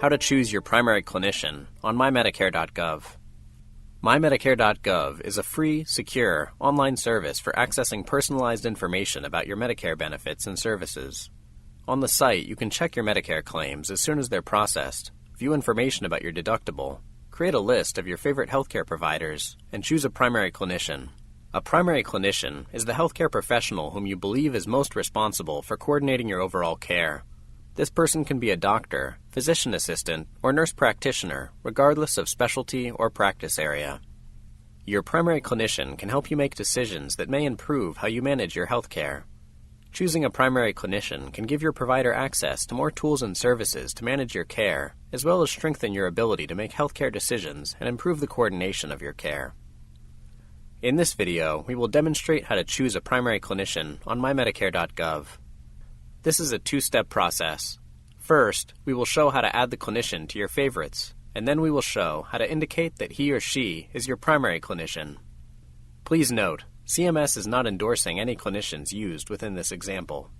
How to choose your primary clinician on MyMedicare.gov. MyMedicare.gov is a free, secure, online service for accessing personalized information about your Medicare benefits and services. On the site, you can check your Medicare claims as soon as they're processed, view information about your deductible, create a list of your favorite healthcare providers, and choose a primary clinician. A primary clinician is the healthcare professional whom you believe is most responsible for coordinating your overall care. This person can be a doctor, physician assistant, or nurse practitioner, regardless of specialty or practice area. Your primary clinician can help you make decisions that may improve how you manage your healthcare. Choosing a primary clinician can give your provider access to more tools and services to manage your care, as well as strengthen your ability to make healthcare decisions and improve the coordination of your care. In this video, we will demonstrate how to choose a primary clinician on MyMedicare.gov. This is a two-step process. First, we will show how to add the clinician to your favorites, and then we will show how to indicate that he or she is your primary clinician. Please note, CMS is not endorsing any clinicians used within this example.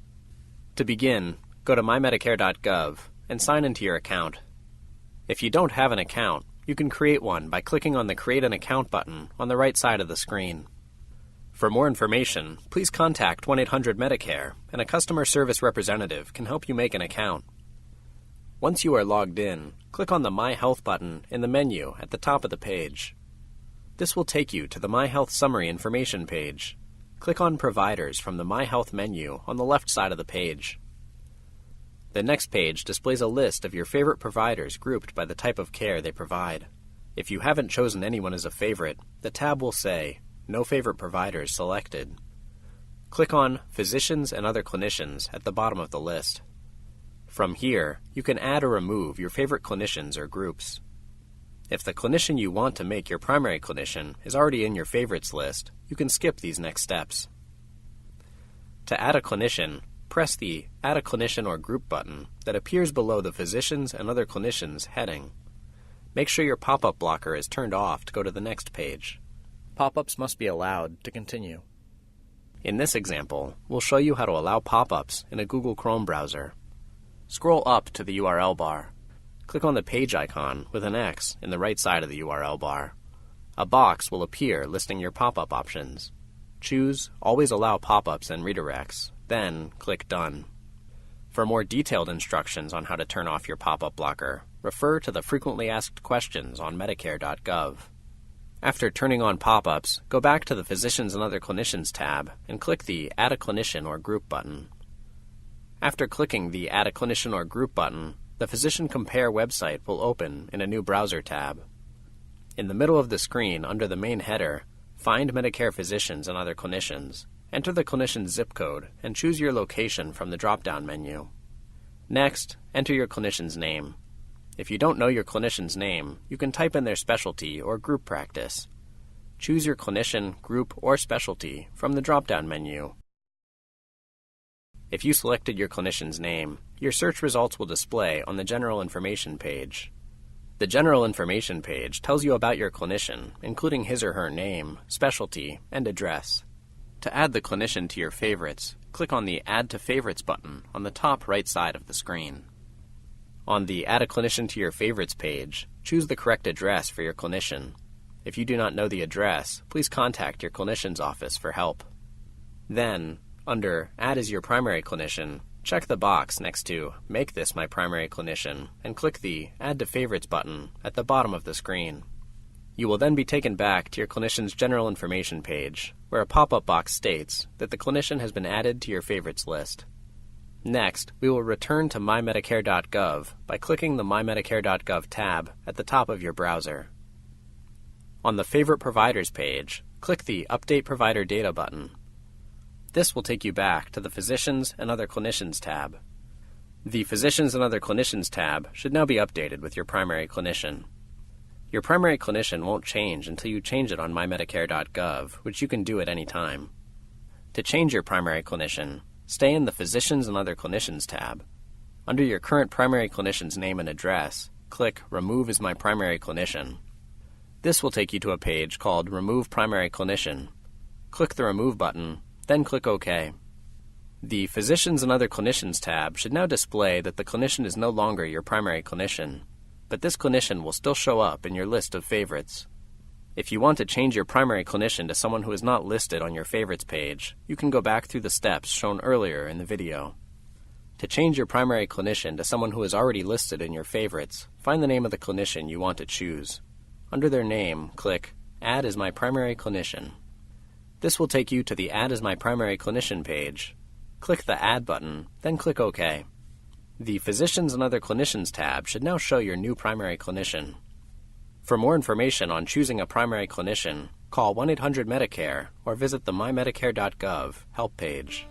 To begin, go to MyMedicare.gov and sign into your account. If you don't have an account, you can create one by clicking on the Create an Account button on the right side of the screen. For more information, please contact 1-800-MEDICARE, and a customer service representative can help you make an account. Once you are logged in, click on the My Health button in the menu at the top of the page. This will take you to the My Health Summary Information page. Click on Providers from the My Health menu on the left side of the page. The next page displays a list of your favorite providers grouped by the type of care they provide. If you haven't chosen anyone as a favorite, the tab will say, No Favorite Providers Selected. Click on Physicians and Other Clinicians at the bottom of the list. From here, you can add or remove your favorite clinicians or groups. If the clinician you want to make your primary clinician is already in your favorites list, you can skip these next steps. To add a clinician, press the Add a Clinician or Group button that appears below the Physicians and Other Clinicians heading. Make sure your pop-up blocker is turned off to go to the next page. Pop-ups must be allowed to continue. In this example, we'll show you how to allow pop-ups in a Google Chrome browser. Scroll up to the URL bar. Click on the page icon with an X in the right side of the URL bar. A box will appear listing your pop-up options. Choose Always Allow Pop-ups and Redirects, then click Done. For more detailed instructions on how to turn off your pop-up blocker, refer to the Frequently Asked Questions on Medicare.gov. After turning on pop-ups, go back to the Physicians and Other Clinicians tab and click the Add a Clinician or Group button. After clicking the Add a Clinician or Group button, the Physician Compare website will open in a new browser tab. In the middle of the screen, under the main header, find Medicare Physicians and Other Clinicians. Enter the clinician's zip code and choose your location from the drop-down menu. Next, enter your clinician's name. If you don't know your clinician's name, you can type in their specialty or group practice. Choose your clinician, group, or specialty from the drop-down menu. If you selected your clinician's name, your search results will display on the General Information page. The General Information page tells you about your clinician, including his or her name, specialty, and address. To add the clinician to your favorites, click on the Add to Favorites button on the top right side of the screen. On the Add a Clinician to Your Favorites page, choose the correct address for your clinician. If you do not know the address, please contact your clinician's office for help. Then, under Add as Your Primary Clinician, check the box next to Make This My Primary Clinician and click the Add to Favorites button at the bottom of the screen. You will then be taken back to your clinician's General Information page, where a pop-up box states that the clinician has been added to your favorites list. Next, we will return to MyMedicare.gov by clicking the MyMedicare.gov tab at the top of your browser. On the Favorite Providers page, click the Update Provider Data button. This will take you back to the Physicians and Other Clinicians tab. The Physicians and Other Clinicians tab should now be updated with your primary clinician. Your primary clinician won't change until you change it on MyMedicare.gov, which you can do at any time. To change your primary clinician, stay in the Physicians and Other Clinicians tab. Under your current primary clinician's name and address, click Remove as My Primary Clinician. This will take you to a page called Remove Primary Clinician. Click the Remove button, then click OK. The Physicians and Other Clinicians tab should now display that the clinician is no longer your primary clinician. but this clinician will still show up in your list of favorites. If you want to change your primary clinician to someone who is not listed on your favorites page, you can go back through the steps shown earlier in the video. To change your primary clinician to someone who is already listed in your favorites, find the name of the clinician you want to choose. Under their name, click Add as my primary clinician. This will take you to the Add as my primary clinician page. Click the Add button, then click OK. The Physicians and Other Clinicians tab should now show your new primary clinician. For more information on choosing a primary clinician, call 1-800-MEDICARE or visit the MyMedicare.gov help page.